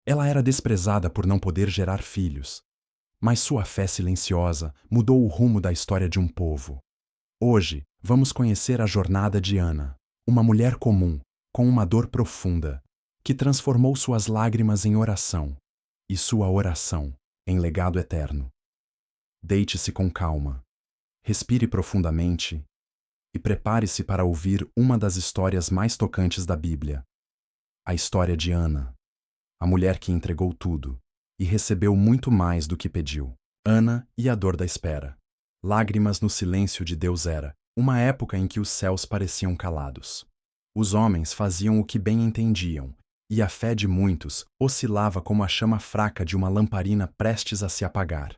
Ela era desprezada por não poder gerar filhos, mas sua fé silenciosa mudou o rumo da história de um povo. Hoje, vamos conhecer a jornada de Ana, uma mulher comum, com uma dor profunda, que transformou suas lágrimas em oração e sua oração em legado eterno. Deite-se com calma, respire profundamente e prepare-se para ouvir uma das histórias mais tocantes da Bíblia. A história de Ana, a mulher que entregou tudo e recebeu muito mais do que pediu. Ana e a dor da espera. Lágrimas no silêncio de Deus era uma época em que os céus pareciam calados. Os homens faziam o que bem entendiam, e a fé de muitos oscilava como a chama fraca de uma lamparina prestes a se apagar.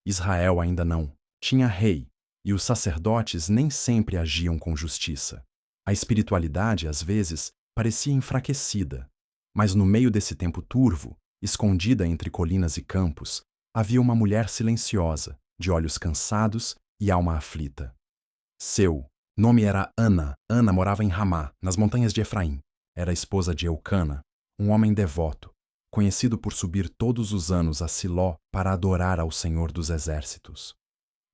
Israel ainda não tinha rei, e os sacerdotes nem sempre agiam com justiça. A espiritualidade, às vezes, parecia enfraquecida, mas no meio desse tempo turvo, escondida entre colinas e campos, havia uma mulher silenciosa, de olhos cansados e alma aflita. Seu nome era Ana. Ana morava em Ramá, nas montanhas de Efraim. Era esposa de Eucana, um homem devoto, conhecido por subir todos os anos a Siló para adorar ao Senhor dos Exércitos.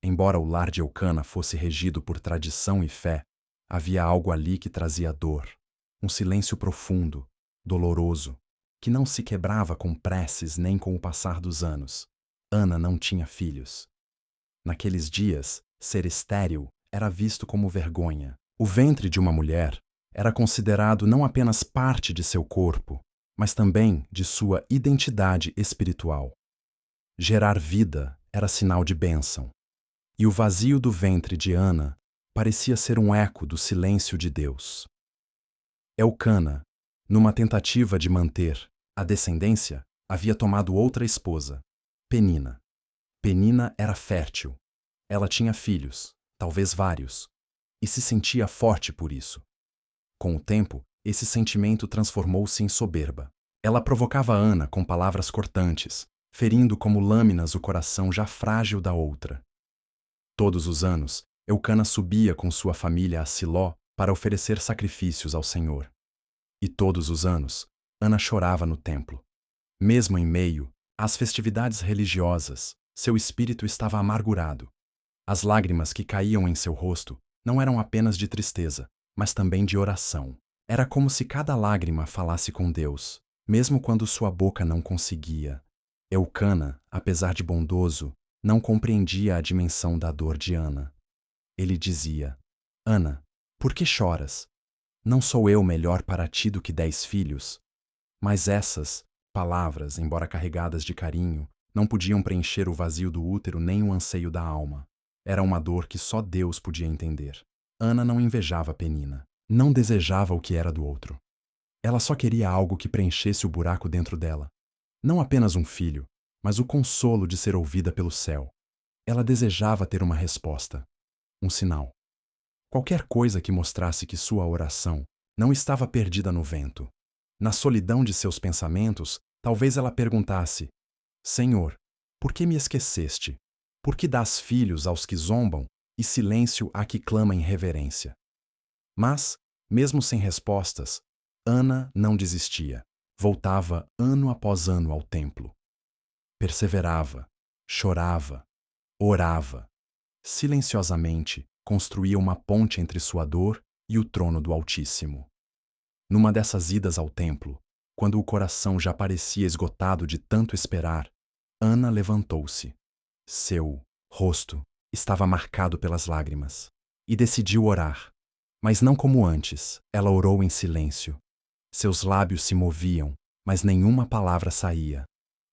Embora o lar de Eucana fosse regido por tradição e fé, havia algo ali que trazia dor, um silêncio profundo, doloroso, que não se quebrava com preces nem com o passar dos anos. Ana não tinha filhos. Naqueles dias, ser estéril era visto como vergonha. O ventre de uma mulher era considerado não apenas parte de seu corpo, mas também de sua identidade espiritual. Gerar vida era sinal de bênção, e o vazio do ventre de Ana parecia ser um eco do silêncio de Deus. Eucana, numa tentativa de manter a descendência, havia tomado outra esposa, Penina. Penina era fértil. Ela tinha filhos, talvez vários, e se sentia forte por isso. Com o tempo, esse sentimento transformou-se em soberba. Ela provocava Ana com palavras cortantes, ferindo como lâminas o coração já frágil da outra. Todos os anos, Eucana subia com sua família a Siló para oferecer sacrifícios ao Senhor. E todos os anos, Ana chorava no templo. Mesmo em meio às festividades religiosas, seu espírito estava amargurado. As lágrimas que caíam em seu rosto não eram apenas de tristeza, mas também de oração. Era como se cada lágrima falasse com Deus, mesmo quando sua boca não conseguia. Eucana, apesar de bondoso, não compreendia a dimensão da dor de Ana. Ele dizia: Ana, por que choras? Não sou eu melhor para ti do que 10 filhos? Mas essas palavras, embora carregadas de carinho, não podiam preencher o vazio do útero nem o anseio da alma. Era uma dor que só Deus podia entender. Ana não invejava Penina, não desejava o que era do outro. Ela só queria algo que preenchesse o buraco dentro dela. Não apenas um filho, mas o consolo de ser ouvida pelo céu. Ela desejava ter uma resposta, um sinal. Qualquer coisa que mostrasse que sua oração não estava perdida no vento. Na solidão de seus pensamentos, talvez ela perguntasse: Senhor, por que me esqueceste? Por que dás filhos aos que zombam e silêncio a que clama em reverência? Mas, mesmo sem respostas, Ana não desistia. Voltava ano após ano ao templo. Perseverava, chorava, orava. Silenciosamente, construía uma ponte entre sua dor e o trono do Altíssimo. Numa dessas idas ao templo, quando o coração já parecia esgotado de tanto esperar, Ana levantou-se. Seu rosto estava marcado pelas lágrimas e decidiu orar. Mas não como antes, ela orou em silêncio. Seus lábios se moviam, mas nenhuma palavra saía.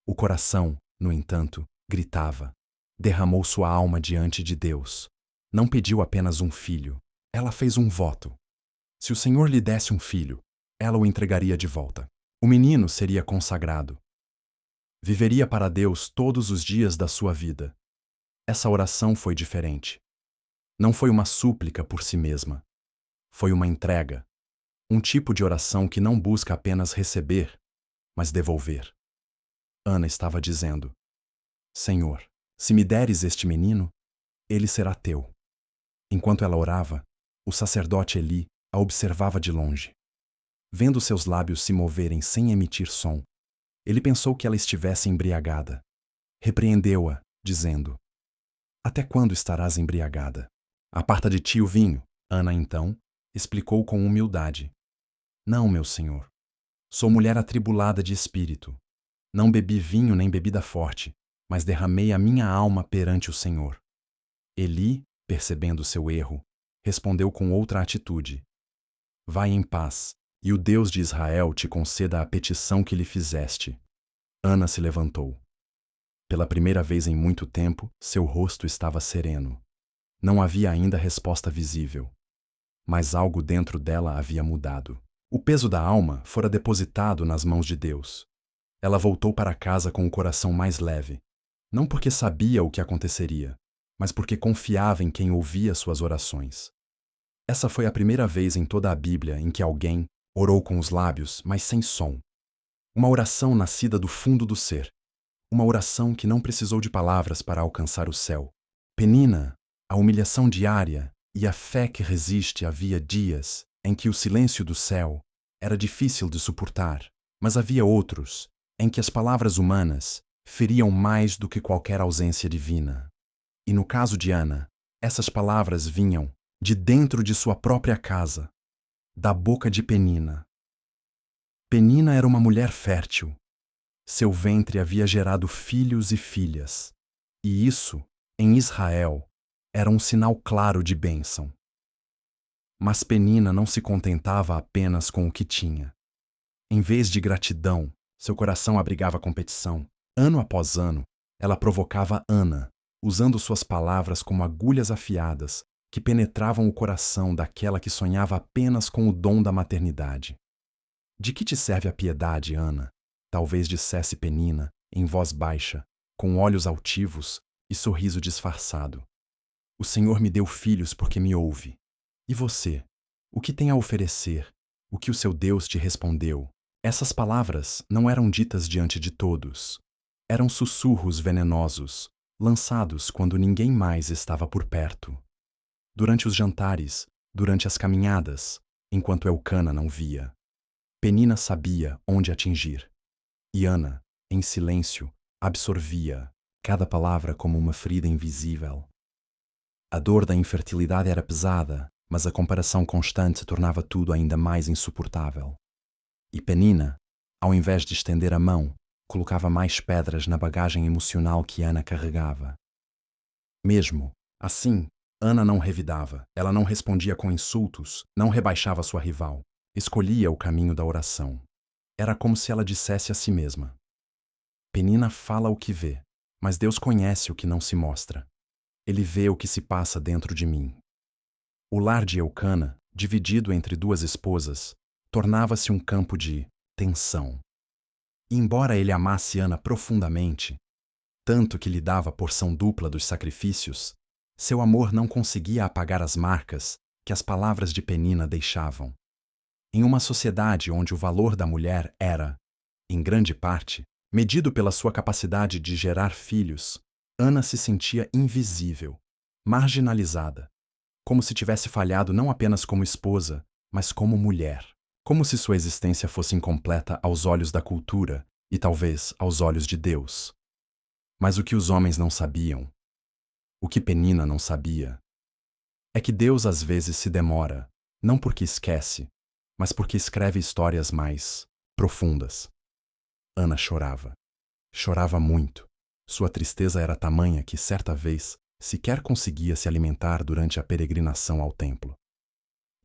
O coração, no entanto, gritava. Derramou sua alma diante de Deus. Não pediu apenas um filho. Ela fez um voto. Se o Senhor lhe desse um filho, ela o entregaria de volta. O menino seria consagrado. Viveria para Deus todos os dias da sua vida. Essa oração foi diferente. Não foi uma súplica por si mesma. Foi uma entrega. Um tipo de oração que não busca apenas receber, mas devolver. Ana estava dizendo: Senhor, se me deres este menino, ele será teu. Enquanto ela orava, o sacerdote Eli a observava de longe. Vendo seus lábios se moverem sem emitir som, Ele pensou que ela estivesse embriagada. Repreendeu-a, dizendo: Até quando estarás embriagada? Aparta de ti o vinho. Ana, então, explicou com humildade: Não, meu senhor. Sou mulher atribulada de espírito. Não bebi vinho nem bebida forte, mas derramei a minha alma perante o Senhor. Eli, percebendo seu erro, respondeu com outra atitude: Vai em paz, e o Deus de Israel te conceda a petição que lhe fizeste. Ana se levantou. Pela primeira vez em muito tempo, seu rosto estava sereno. Não havia ainda resposta visível. Mas algo dentro dela havia mudado. O peso da alma fora depositado nas mãos de Deus. Ela voltou para casa com o coração mais leve, não porque sabia o que aconteceria, mas porque confiava em quem ouvia suas orações. Essa foi a primeira vez em toda a Bíblia em que alguém orou com os lábios, mas sem som. Uma oração nascida do fundo do ser. Uma oração que não precisou de palavras para alcançar o céu. Penina, a humilhação diária e a fé que resiste havia dias em que o silêncio do céu era difícil de suportar, mas havia outros em que as palavras humanas feriam mais do que qualquer ausência divina. E no caso de Ana, essas palavras vinham de dentro de sua própria casa, da boca de Penina. Penina era uma mulher fértil. Seu ventre havia gerado filhos e filhas. E isso, em Israel, era um sinal claro de bênção. Mas Penina não se contentava apenas com o que tinha. Em vez de gratidão, seu coração abrigava competição. Ano após ano, ela provocava Ana, usando suas palavras como agulhas afiadas que penetravam o coração daquela que sonhava apenas com o dom da maternidade. De que te serve a piedade, Ana? Talvez dissesse Penina, em voz baixa, com olhos altivos e sorriso disfarçado. O Senhor me deu filhos porque me ouve. E você? O que tem a oferecer? O que o seu Deus te respondeu? Essas palavras não eram ditas diante de todos. Eram sussurros venenosos, lançados quando ninguém mais estava por perto. Durante os jantares, durante as caminhadas, enquanto Elcana não via. Penina sabia onde atingir. E Ana, em silêncio, absorvia cada palavra como uma ferida invisível. A dor da infertilidade era pesada, mas a comparação constante tornava tudo ainda mais insuportável. E Penina, ao invés de estender a mão, colocava mais pedras na bagagem emocional que Ana carregava. Mesmo assim, Ana não revidava, ela não respondia com insultos, não rebaixava sua rival. Escolhia o caminho da oração. Era como se ela dissesse a si mesma: Penina fala o que vê, mas Deus conhece o que não se mostra. Ele vê o que se passa dentro de mim. O lar de Elcana, dividido entre duas esposas, tornava-se um campo de tensão. E embora ele amasse Ana profundamente, tanto que lhe dava a porção dupla dos sacrifícios, seu amor não conseguia apagar as marcas que as palavras de Penina deixavam. Em uma sociedade onde o valor da mulher era, em grande parte, medido pela sua capacidade de gerar filhos, Ana se sentia invisível, marginalizada, como se tivesse falhado não apenas como esposa, mas como mulher, como se sua existência fosse incompleta aos olhos da cultura e talvez aos olhos de Deus. Mas o que os homens não sabiam, o que Penina não sabia, é que Deus às vezes se demora, não porque esquece, mas porque escreve histórias mais profundas. Ana chorava. Chorava muito. Sua tristeza era tamanha que, certa vez, sequer conseguia se alimentar durante a peregrinação ao templo.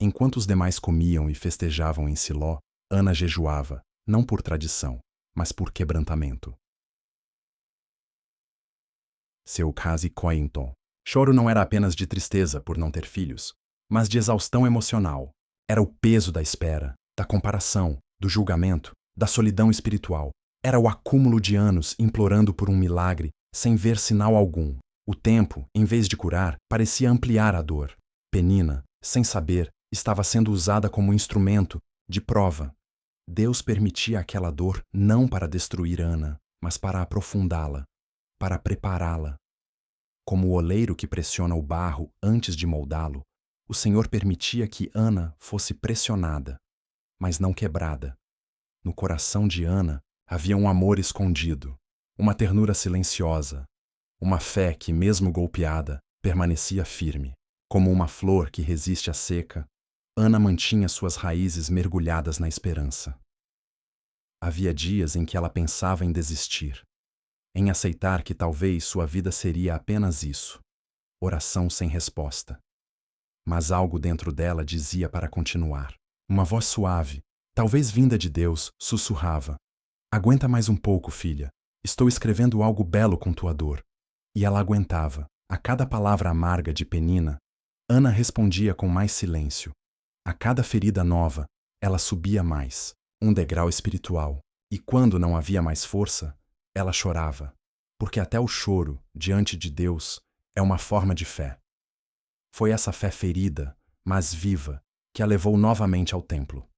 Enquanto os demais comiam e festejavam em Siló, Ana jejuava, não por tradição, mas por quebrantamento. Seu case cointon. Choro não era apenas de tristeza por não ter filhos, mas de exaustão emocional. Era o peso da espera, da comparação, do julgamento, da solidão espiritual. Era o acúmulo de anos implorando por um milagre, sem ver sinal algum. O tempo, em vez de curar, parecia ampliar a dor. Penina, sem saber, estava sendo usada como instrumento de prova. Deus permitia aquela dor não para destruir Ana, mas para aprofundá-la, para prepará-la. Como o oleiro que pressiona o barro antes de moldá-lo, o Senhor permitia que Ana fosse pressionada, mas não quebrada. No coração de Ana Havia um amor escondido, uma ternura silenciosa, uma fé que, mesmo golpeada, permanecia firme. Como uma flor que resiste à seca, Ana mantinha suas raízes mergulhadas na esperança. Havia dias em que ela pensava em desistir, em aceitar que talvez sua vida seria apenas isso, oração sem resposta. Mas algo dentro dela dizia para continuar. Uma voz suave, talvez vinda de Deus, sussurrava: "Aguenta mais um pouco, filha. Estou escrevendo algo belo com tua dor." E ela aguentava. A cada palavra amarga de Penina, Ana respondia com mais silêncio. A cada ferida nova, ela subia mais, um degrau espiritual. E quando não havia mais força, ela chorava, porque até o choro, diante de Deus, é uma forma de fé. Foi essa fé ferida, mas viva, que a levou novamente ao templo.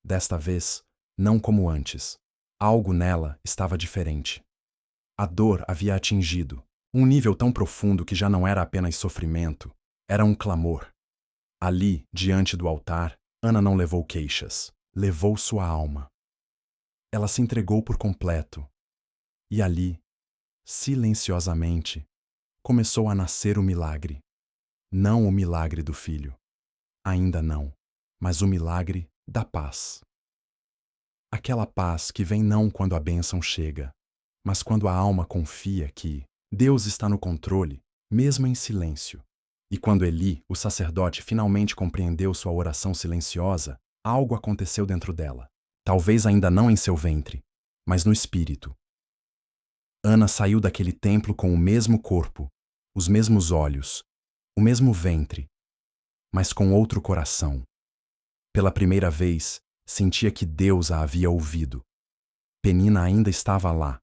Desta vez, não como antes. Algo nela estava diferente. A dor havia atingido um nível tão profundo que já não era apenas sofrimento, era um clamor. Ali, diante do altar, Ana não levou queixas, levou sua alma. Ela se entregou por completo. E ali, silenciosamente, começou a nascer o milagre. Não o milagre do filho. Ainda não, mas o milagre da paz. Aquela paz que vem não quando a bênção chega, mas quando a alma confia que Deus está no controle, mesmo em silêncio. E quando Eli, o sacerdote, finalmente compreendeu sua oração silenciosa, algo aconteceu dentro dela. Talvez ainda não em seu ventre, mas no espírito. Ana saiu daquele templo com o mesmo corpo, os mesmos olhos, o mesmo ventre, mas com outro coração. Pela primeira vez, sentia que Deus a havia ouvido. Penina ainda estava lá.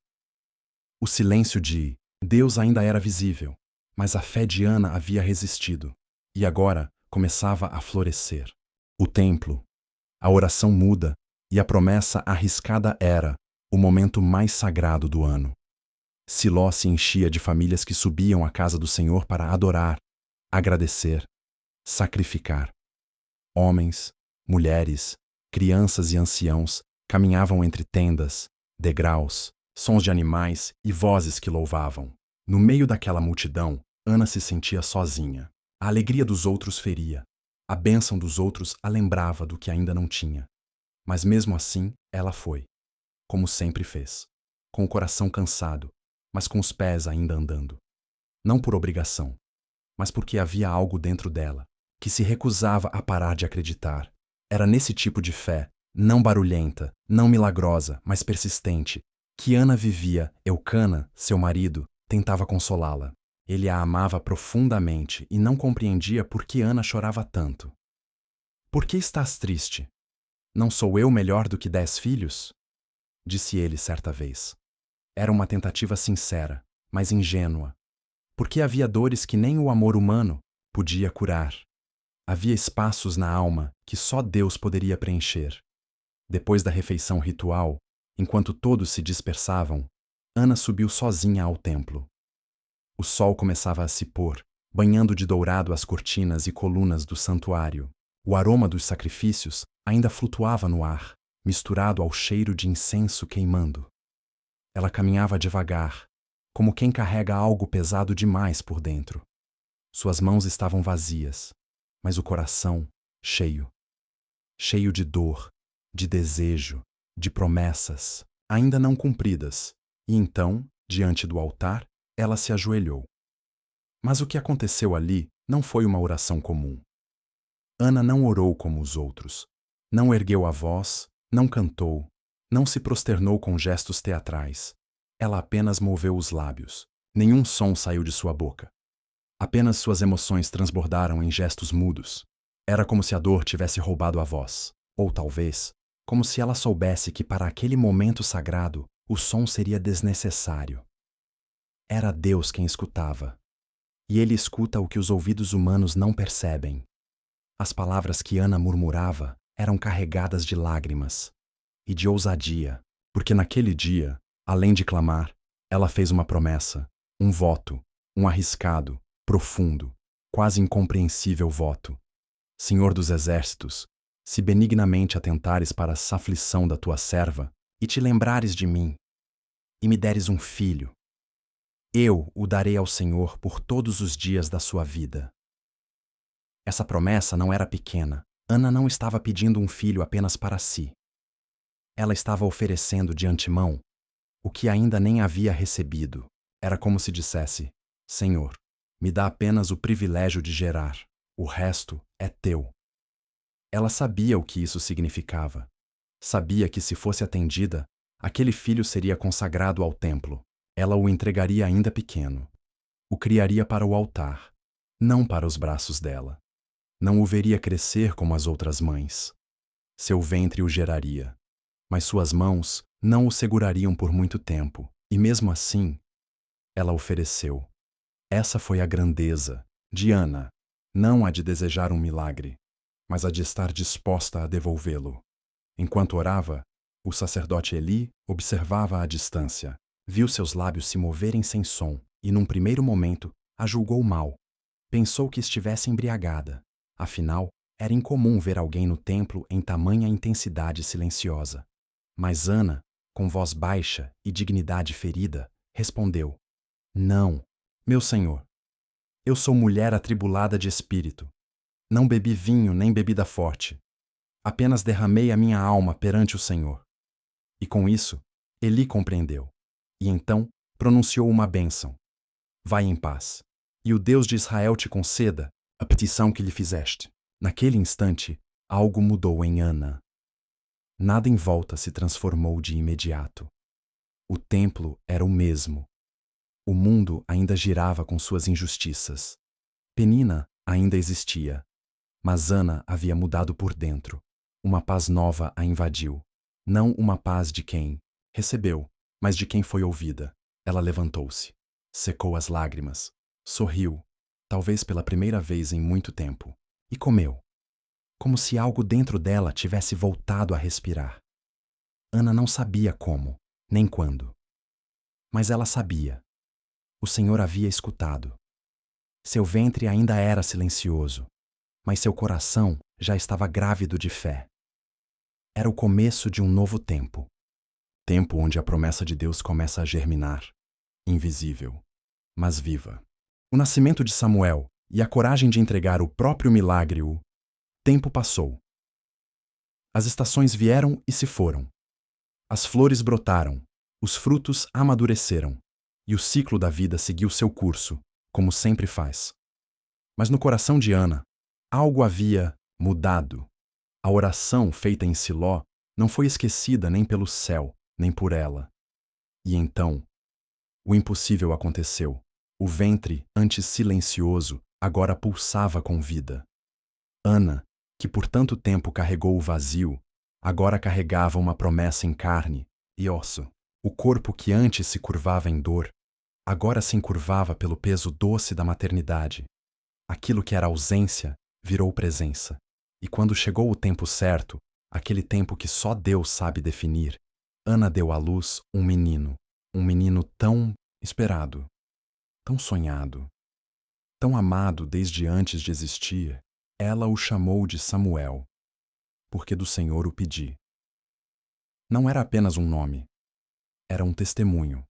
O silêncio de Deus ainda era visível, mas a fé de Ana havia resistido, e agora começava a florescer. O templo, a oração muda, e a promessa arriscada era o momento mais sagrado do ano. Siló se enchia de famílias que subiam à casa do Senhor para adorar, agradecer, sacrificar. Homens, mulheres, crianças e anciãos caminhavam entre tendas, degraus, sons de animais e vozes que louvavam. No meio daquela multidão, Ana se sentia sozinha. A alegria dos outros feria. A bênção dos outros a lembrava do que ainda não tinha. Mas mesmo assim, ela foi, como sempre fez, com o coração cansado, mas com os pés ainda andando. Não por obrigação, mas porque havia algo dentro dela, que se recusava a parar de acreditar. Era nesse tipo de fé, não barulhenta, não milagrosa, mas persistente, que Ana vivia. Eucana, seu marido, tentava consolá-la. Ele a amava profundamente e não compreendia por que Ana chorava tanto. "Por que estás triste? Não sou eu melhor do que 10 filhos?" disse ele certa vez. Era uma tentativa sincera, mas ingênua, porque havia dores que nem o amor humano podia curar. Havia espaços na alma que só Deus poderia preencher. Depois da refeição ritual, enquanto todos se dispersavam, Ana subiu sozinha ao templo. O sol começava a se pôr, banhando de dourado as cortinas e colunas do santuário. O aroma dos sacrifícios ainda flutuava no ar, misturado ao cheiro de incenso queimando. Ela caminhava devagar, como quem carrega algo pesado demais por dentro. Suas mãos estavam vazias, mas o coração cheio. Cheio de dor, de desejo, de promessas, ainda não cumpridas. E então, diante do altar, ela se ajoelhou. Mas o que aconteceu ali não foi uma oração comum. Ana não orou como os outros. Não ergueu a voz, não cantou, não se prosternou com gestos teatrais. Ela apenas moveu os lábios. Nenhum som saiu de sua boca. Apenas suas emoções transbordaram em gestos mudos. Era como se a dor tivesse roubado a voz. Ou talvez, como se ela soubesse que para aquele momento sagrado, o som seria desnecessário. Era Deus quem escutava. E ele escuta o que os ouvidos humanos não percebem. As palavras que Ana murmurava eram carregadas de lágrimas e de ousadia, porque naquele dia, além de clamar, ela fez uma promessa, um voto, um arriscado, profundo, quase incompreensível voto. Senhor dos exércitos, se benignamente atentares para a aflição da tua serva, e te lembrares de mim, e me deres um filho, eu o darei ao Senhor por todos os dias da sua vida. Essa promessa não era pequena. Ana não estava pedindo um filho apenas para si. Ela estava oferecendo de antemão o que ainda nem havia recebido. Era como se dissesse: Senhor, me dá apenas o privilégio de gerar, o resto é teu. Ela sabia o que isso significava. Sabia que, se fosse atendida, aquele filho seria consagrado ao templo. Ela o entregaria ainda pequeno. O criaria para o altar, não para os braços dela. Não o veria crescer como as outras mães. Seu ventre o geraria, mas suas mãos não o segurariam por muito tempo. E mesmo assim, ela ofereceu. Essa foi a grandeza de Ana, não a de desejar um milagre, mas a de estar disposta a devolvê-lo. Enquanto orava, o sacerdote Eli observava à distância. Viu seus lábios se moverem sem som e, num primeiro momento, a julgou mal. Pensou que estivesse embriagada. Afinal, era incomum ver alguém no templo em tamanha intensidade silenciosa. Mas Ana, com voz baixa e dignidade ferida, respondeu: Não, meu senhor. Eu sou mulher atribulada de espírito. Não bebi vinho nem bebida forte. Apenas derramei a minha alma perante o Senhor. E com isso, Eli compreendeu. E então pronunciou uma bênção. Vai em paz, e o Deus de Israel te conceda a petição que lhe fizeste. Naquele instante, algo mudou em Ana. Nada em volta se transformou de imediato. O templo era o mesmo. O mundo ainda girava com suas injustiças. Penina ainda existia. Mas Ana havia mudado por dentro. Uma paz nova a invadiu. Não uma paz de quem recebeu, mas de quem foi ouvida. Ela levantou-se, secou as lágrimas, sorriu, talvez pela primeira vez em muito tempo, e comeu, como se algo dentro dela tivesse voltado a respirar. Ana não sabia como, nem quando. Mas ela sabia. O Senhor havia escutado. Seu ventre ainda era silencioso, mas seu coração já estava grávido de fé. Era o começo de um novo tempo. Tempo onde a promessa de Deus começa a germinar, invisível, mas viva. O nascimento de Samuel e a coragem de entregar o próprio milagre. O tempo passou. As estações vieram e se foram. As flores brotaram, os frutos amadureceram, e o ciclo da vida seguiu seu curso, como sempre faz. Mas no coração de Ana, algo havia mudado. A oração feita em Siló não foi esquecida nem pelo céu, nem por ela. E então, o impossível aconteceu. O ventre, antes silencioso, agora pulsava com vida. Ana, que por tanto tempo carregou o vazio, agora carregava uma promessa em carne e osso. O corpo que antes se curvava em dor, agora se encurvava pelo peso doce da maternidade. Aquilo que era ausência virou presença. E quando chegou o tempo certo, aquele tempo que só Deus sabe definir, Ana deu à luz um menino tão esperado, tão sonhado, tão amado desde antes de existir. Ela o chamou de Samuel, porque do Senhor o pedi. Não era apenas um nome, era um testemunho.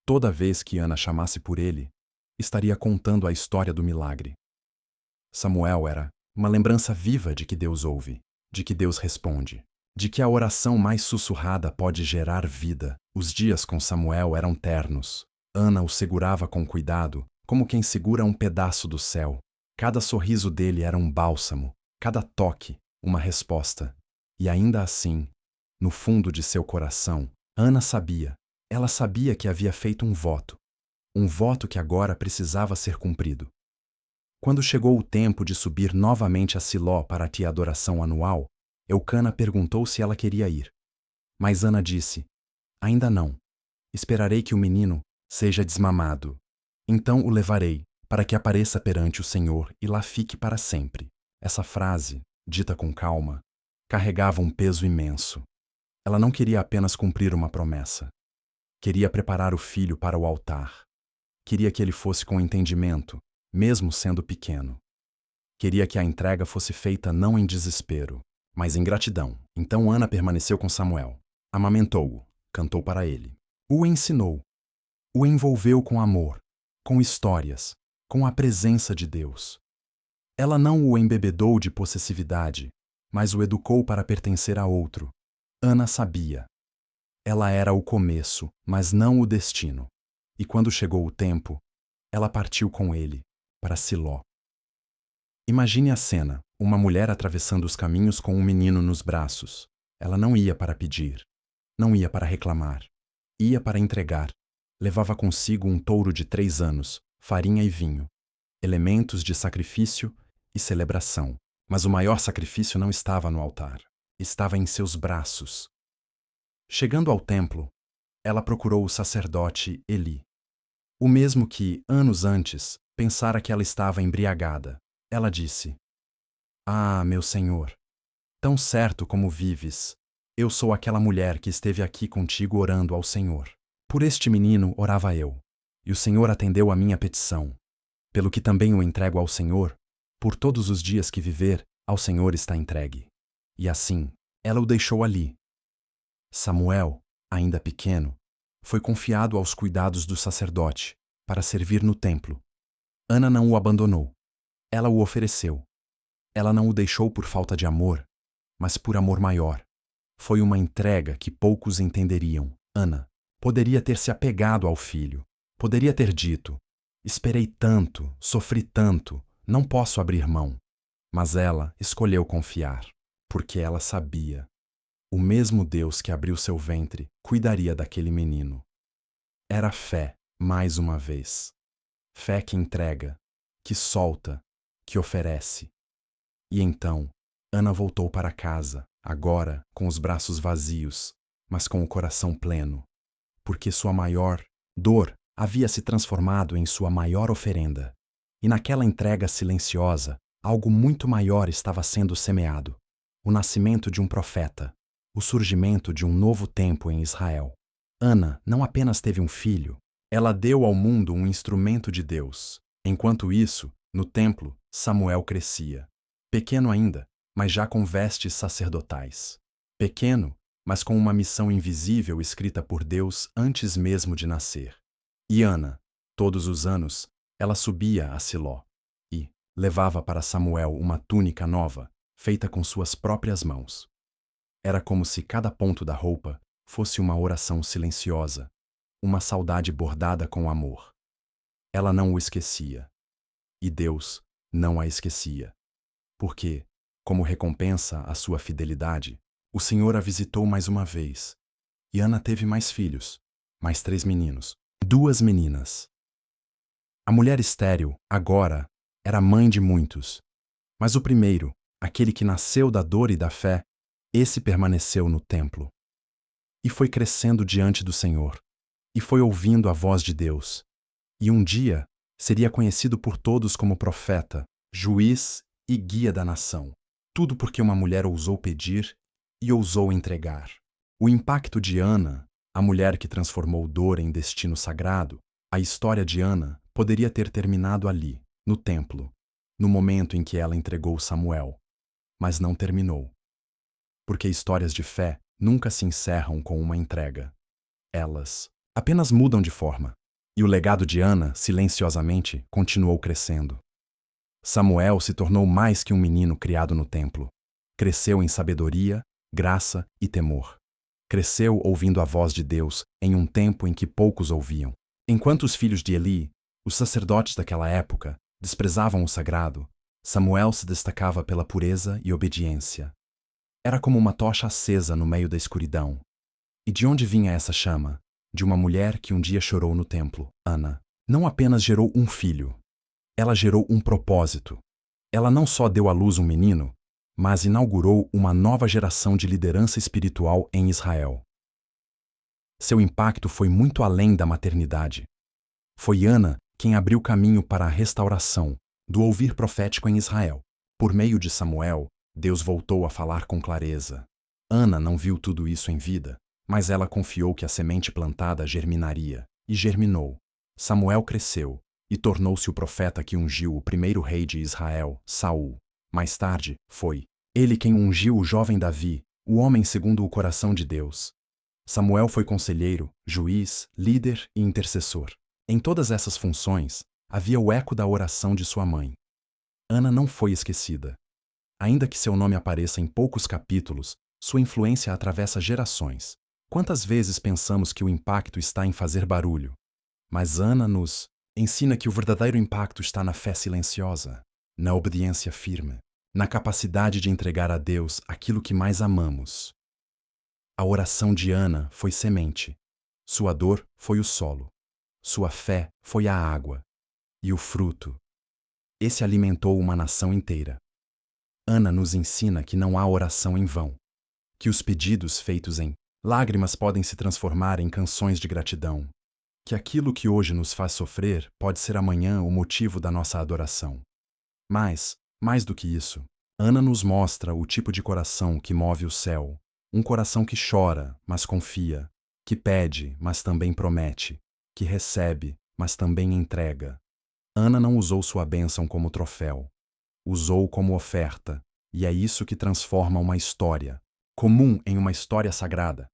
Toda vez que Ana chamasse por ele, estaria contando a história do milagre. Samuel era uma lembrança viva de que Deus ouve, de que Deus responde, de que a oração mais sussurrada pode gerar vida. Os dias com Samuel eram ternos. Ana o segurava com cuidado, como quem segura um pedaço do céu. Cada sorriso dele era um bálsamo, cada toque, uma resposta. E ainda assim, no fundo de seu coração, Ana sabia. Ela sabia que havia feito um voto que agora precisava ser cumprido. Quando chegou o tempo de subir novamente a Siló para a adoração anual, Eucana perguntou se ela queria ir. Mas Ana disse: Ainda não. Esperarei que o menino seja desmamado. Então o levarei, para que apareça perante o Senhor e lá fique para sempre. Essa frase, dita com calma, carregava um peso imenso. Ela não queria apenas cumprir uma promessa. Queria preparar o filho para o altar. Queria que ele fosse com entendimento, mesmo sendo pequeno. Queria que a entrega fosse feita não em desespero, mas em gratidão. Então Ana permaneceu com Samuel. Amamentou-o, cantou para ele, o ensinou, o envolveu com amor, com histórias, com a presença de Deus. Ela não o embebedou de possessividade, mas o educou para pertencer a outro. Ana sabia. Ela era o começo, mas não o destino. E quando chegou o tempo, ela partiu com ele, para Siló. Imagine a cena, uma mulher atravessando os caminhos com um menino nos braços. Ela não ia para pedir, não ia para reclamar, ia para entregar. Levava consigo um touro de 3 anos, farinha e vinho, elementos de sacrifício e celebração. Mas o maior sacrifício não estava no altar, estava em seus braços. Chegando ao templo, ela procurou o sacerdote Eli, o mesmo que, anos antes, pensara que ela estava embriagada. Ela disse: "Ah, meu senhor, tão certo como vives, eu sou aquela mulher que esteve aqui contigo orando ao Senhor. Por este menino orava eu, e o Senhor atendeu a minha petição. Pelo que também o entrego ao Senhor, por todos os dias que viver, ao Senhor está entregue." E assim, ela o deixou ali. Samuel, ainda pequeno, foi confiado aos cuidados do sacerdote, para servir no templo. Ana não o abandonou. Ela o ofereceu. Ela não o deixou por falta de amor, mas por amor maior. Foi uma entrega que poucos entenderiam. Ana poderia ter se apegado ao filho, poderia ter dito: "Esperei tanto, sofri tanto, não posso abrir mão." Mas ela escolheu confiar, porque ela sabia. O mesmo Deus que abriu seu ventre cuidaria daquele menino. Era fé, mais uma vez. Fé que entrega, que solta, que oferece. E então, Ana voltou para casa, agora com os braços vazios, mas com o coração pleno, porque sua maior dor havia se transformado em sua maior oferenda. E naquela entrega silenciosa, algo muito maior estava sendo semeado: o nascimento de um profeta, o surgimento de um novo tempo em Israel. Ana não apenas teve um filho, ela deu ao mundo um instrumento de Deus. Enquanto isso, no templo, Samuel crescia. Pequeno ainda, mas já com vestes sacerdotais. Pequeno, mas com uma missão invisível escrita por Deus antes mesmo de nascer. E Ana, todos os anos, ela subia a Siló e levava para Samuel uma túnica nova, feita com suas próprias mãos. Era como se cada ponto da roupa fosse uma oração silenciosa, uma saudade bordada com amor. Ela não o esquecia. E Deus não a esquecia. Porque, como recompensa à sua fidelidade, o Senhor a visitou mais uma vez. E Ana teve mais filhos, mais 3 meninos, 2 meninas. A mulher estéril, agora, era mãe de muitos. Mas o primeiro, aquele que nasceu da dor e da fé, esse permaneceu no templo. E foi crescendo diante do Senhor, e foi ouvindo a voz de Deus. E um dia seria conhecido por todos como profeta, juiz e guia da nação. Tudo porque uma mulher ousou pedir e ousou entregar. O impacto de Ana, a mulher que transformou dor em destino sagrado, a história de Ana poderia ter terminado ali, no templo, no momento em que ela entregou Samuel. Mas não terminou. Porque histórias de fé nunca se encerram com uma entrega. Elas apenas mudam de forma. E o legado de Ana, silenciosamente, continuou crescendo. Samuel se tornou mais que um menino criado no templo. Cresceu em sabedoria, graça e temor. Cresceu ouvindo a voz de Deus em um tempo em que poucos ouviam. Enquanto os filhos de Eli, os sacerdotes daquela época, desprezavam o sagrado, Samuel se destacava pela pureza e obediência. Era como uma tocha acesa no meio da escuridão. E de onde vinha essa chama? De uma mulher que um dia chorou no templo. Ana não apenas gerou um filho, ela gerou um propósito. Ela não só deu à luz um menino, mas inaugurou uma nova geração de liderança espiritual em Israel. Seu impacto foi muito além da maternidade. Foi Ana quem abriu caminho para a restauração do ouvir profético em Israel. Por meio de Samuel, Deus voltou a falar com clareza. Ana não viu tudo isso em vida, mas ela confiou que a semente plantada germinaria, e germinou. Samuel cresceu e tornou-se o profeta que ungiu o primeiro rei de Israel, Saul. Mais tarde, foi ele quem ungiu o jovem Davi, o homem segundo o coração de Deus. Samuel foi conselheiro, juiz, líder e intercessor. Em todas essas funções, havia o eco da oração de sua mãe. Ana não foi esquecida. Ainda que seu nome apareça em poucos capítulos, sua influência atravessa gerações. Quantas vezes pensamos que o impacto está em fazer barulho? Mas Ana nos ensina que o verdadeiro impacto está na fé silenciosa, na obediência firme, na capacidade de entregar a Deus aquilo que mais amamos. A oração de Ana foi semente. Sua dor foi o solo. Sua fé foi a água. E o fruto. Esse alimentou uma nação inteira. Ana nos ensina que não há oração em vão, que os pedidos feitos em lágrimas podem se transformar em canções de gratidão, que aquilo que hoje nos faz sofrer pode ser amanhã o motivo da nossa adoração. Mas, mais do que isso, Ana nos mostra o tipo de coração que move o céu, um coração que chora, mas confia, que pede, mas também promete, que recebe, mas também entrega. Ana não usou sua bênção como troféu, usou como oferta, e é isso que transforma uma história comum em uma história sagrada.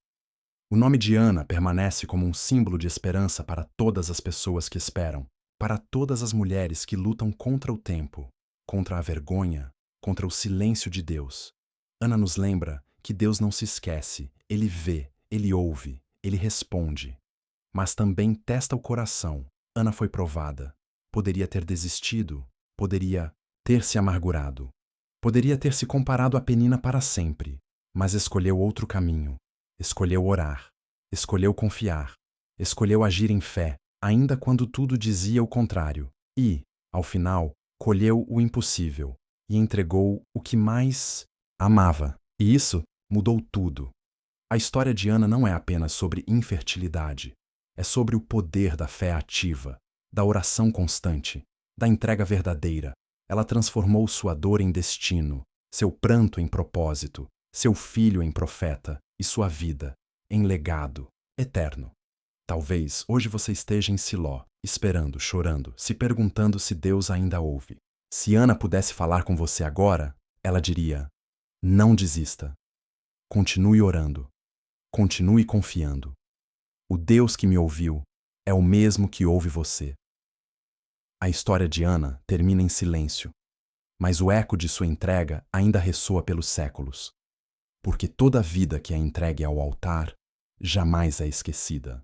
O nome de Ana permanece como um símbolo de esperança para todas as pessoas que esperam, para todas as mulheres que lutam contra o tempo, contra a vergonha, contra o silêncio de Deus. Ana nos lembra que Deus não se esquece, Ele vê, Ele ouve, Ele responde. Mas também testa o coração. Ana foi provada. Poderia ter desistido, poderia ter se amargurado, poderia ter se comparado a Penina para sempre, mas escolheu outro caminho. Escolheu orar, escolheu confiar, escolheu agir em fé, ainda quando tudo dizia o contrário, e, ao final, colheu o impossível e entregou o que mais amava. E isso mudou tudo. A história de Ana não é apenas sobre infertilidade, é sobre o poder da fé ativa, da oração constante, da entrega verdadeira. Ela transformou sua dor em destino, seu pranto em propósito, seu filho em profeta e sua vida em legado eterno. Talvez hoje você esteja em Siló, esperando, chorando, se perguntando se Deus ainda ouve. Se Ana pudesse falar com você agora, ela diria: não desista. Continue orando. Continue confiando. O Deus que me ouviu é o mesmo que ouve você. A história de Ana termina em silêncio, mas o eco de sua entrega ainda ressoa pelos séculos, porque toda vida que é entregue ao altar jamais é esquecida.